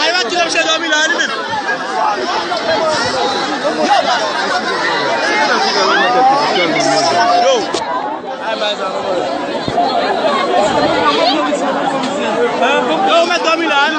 Aí vai tirar o cheiro do milagre, mesmo. Aí mais eu meto o milagre.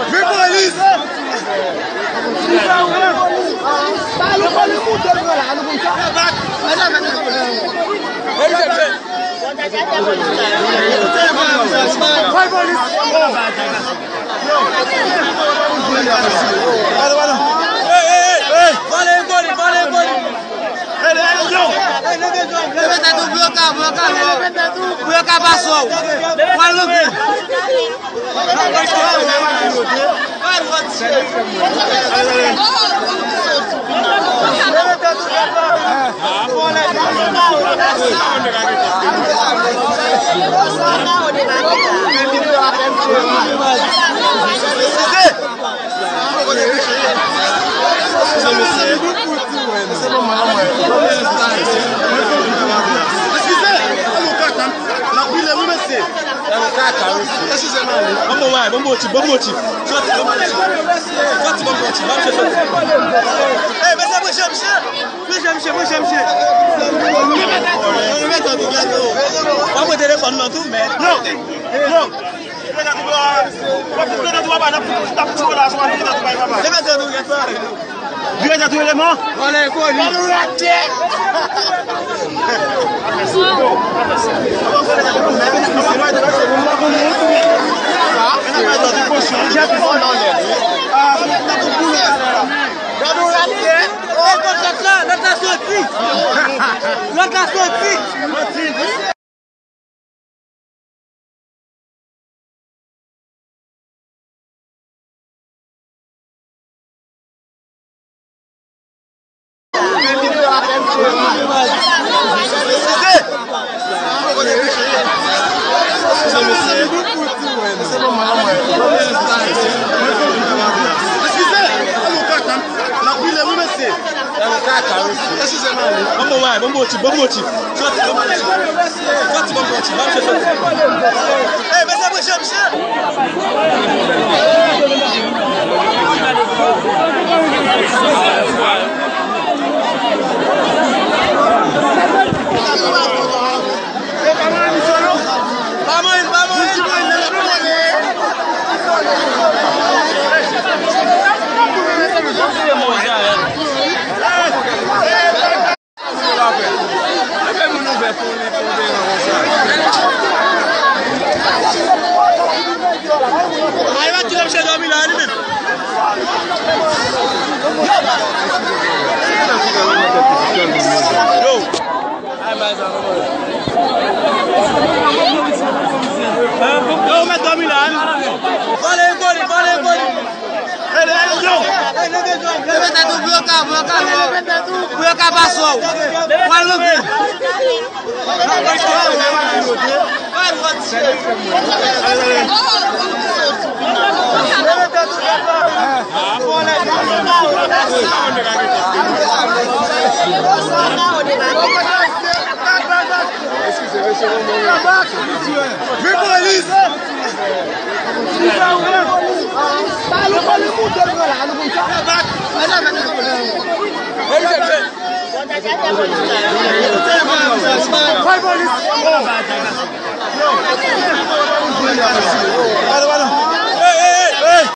Vem polícia! Vai polícia! Vamos motivo. Vamos telefone não tu mete. Não. Viens à tout élément. Allez, quoi, lui? Vamos motivo. Aí vai tirar o cheiro do milagre, mesmo. Aí mais eu meto o milagre. Valeu. Vem polícia! Vai polícia!